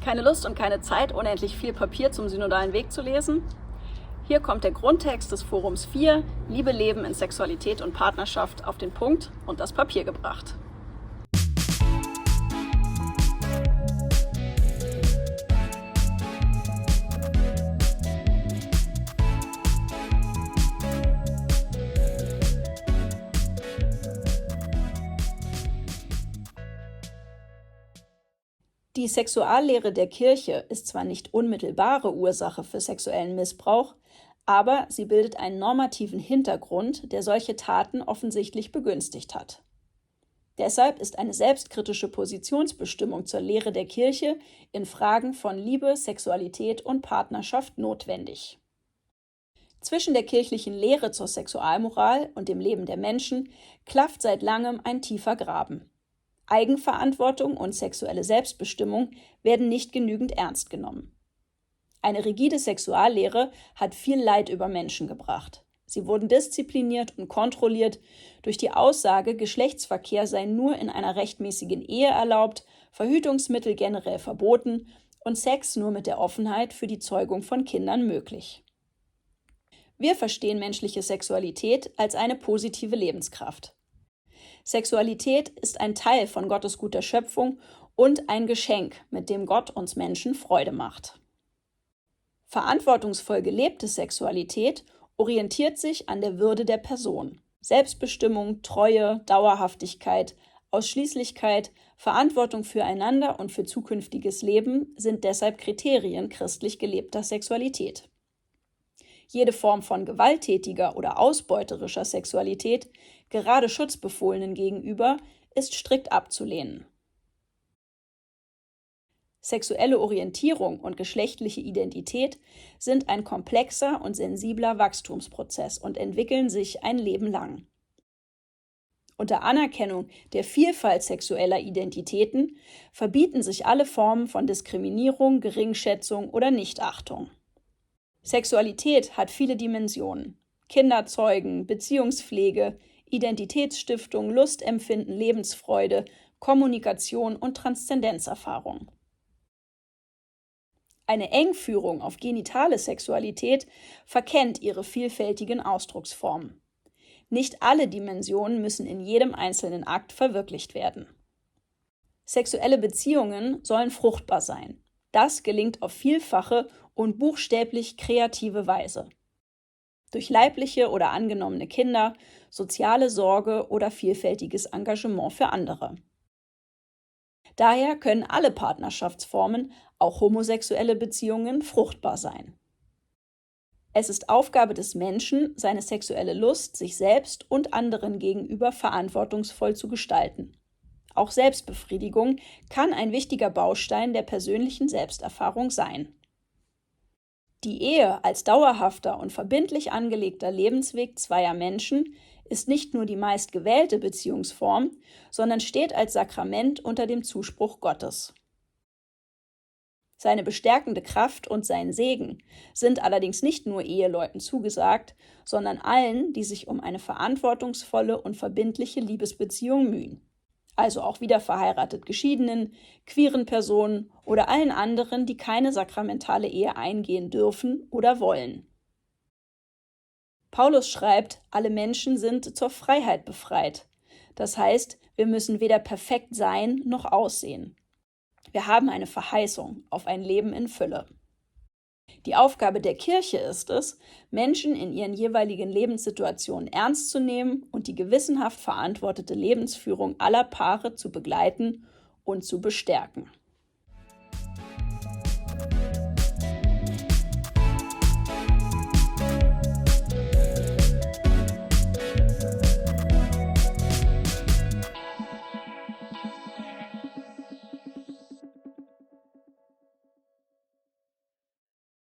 Keine Lust und keine Zeit, unendlich viel Papier zum synodalen Weg zu lesen? Hier kommt der Grundtext des Forums 4, Liebe, Leben in Sexualität und Partnerschaft, auf den Punkt und das Papier gebracht. Die Sexuallehre der Kirche ist zwar nicht unmittelbare Ursache für sexuellen Missbrauch, aber sie bildet einen normativen Hintergrund, der solche Taten offensichtlich begünstigt hat. Deshalb ist eine selbstkritische Positionsbestimmung zur Lehre der Kirche in Fragen von Liebe, Sexualität und Partnerschaft notwendig. Zwischen der kirchlichen Lehre zur Sexualmoral und dem Leben der Menschen klafft seit langem ein tiefer Graben. Eigenverantwortung und sexuelle Selbstbestimmung werden nicht genügend ernst genommen. Eine rigide Sexuallehre hat viel Leid über Menschen gebracht. Sie wurden diszipliniert und kontrolliert durch die Aussage, Geschlechtsverkehr sei nur in einer rechtmäßigen Ehe erlaubt, Verhütungsmittel generell verboten und Sex nur mit der Offenheit für die Zeugung von Kindern möglich. Wir verstehen menschliche Sexualität als eine positive Lebenskraft. Sexualität ist ein Teil von Gottes guter Schöpfung und ein Geschenk, mit dem Gott uns Menschen Freude macht. Verantwortungsvoll gelebte Sexualität orientiert sich an der Würde der Person. Selbstbestimmung, Treue, Dauerhaftigkeit, Ausschließlichkeit, Verantwortung füreinander und für zukünftiges Leben sind deshalb Kriterien christlich gelebter Sexualität. Jede Form von gewalttätiger oder ausbeuterischer Sexualität, gerade Schutzbefohlenen gegenüber, ist strikt abzulehnen. Sexuelle Orientierung und geschlechtliche Identität sind ein komplexer und sensibler Wachstumsprozess und entwickeln sich ein Leben lang. Unter Anerkennung der Vielfalt sexueller Identitäten verbieten sich alle Formen von Diskriminierung, Geringschätzung oder Nichtachtung. Sexualität hat viele Dimensionen: Kinderzeugen, Beziehungspflege, Identitätsstiftung, Lustempfinden, Lebensfreude, Kommunikation und Transzendenzerfahrung. Eine Engführung auf genitale Sexualität verkennt ihre vielfältigen Ausdrucksformen. Nicht alle Dimensionen müssen in jedem einzelnen Akt verwirklicht werden. Sexuelle Beziehungen sollen fruchtbar sein. Das gelingt auf vielfache und buchstäblich kreative Weise. Durch leibliche oder angenommene Kinder, soziale Sorge oder vielfältiges Engagement für andere. Daher können alle Partnerschaftsformen, auch homosexuelle Beziehungen, fruchtbar sein. Es ist Aufgabe des Menschen, seine sexuelle Lust sich selbst und anderen gegenüber verantwortungsvoll zu gestalten. Auch Selbstbefriedigung kann ein wichtiger Baustein der persönlichen Selbsterfahrung sein. Die Ehe als dauerhafter und verbindlich angelegter Lebensweg zweier Menschen ist nicht nur die meistgewählte Beziehungsform, sondern steht als Sakrament unter dem Zuspruch Gottes. Seine bestärkende Kraft und sein Segen sind allerdings nicht nur Eheleuten zugesagt, sondern allen, die sich um eine verantwortungsvolle und verbindliche Liebesbeziehung mühen. Also auch wiederverheiratet Geschiedenen, queeren Personen oder allen anderen, die keine sakramentale Ehe eingehen dürfen oder wollen. Paulus schreibt, alle Menschen sind zur Freiheit befreit. Das heißt, wir müssen weder perfekt sein noch aussehen. Wir haben eine Verheißung auf ein Leben in Fülle. Die Aufgabe der Kirche ist es, Menschen in ihren jeweiligen Lebenssituationen ernst zu nehmen und die gewissenhaft verantwortete Lebensführung aller Paare zu begleiten und zu bestärken.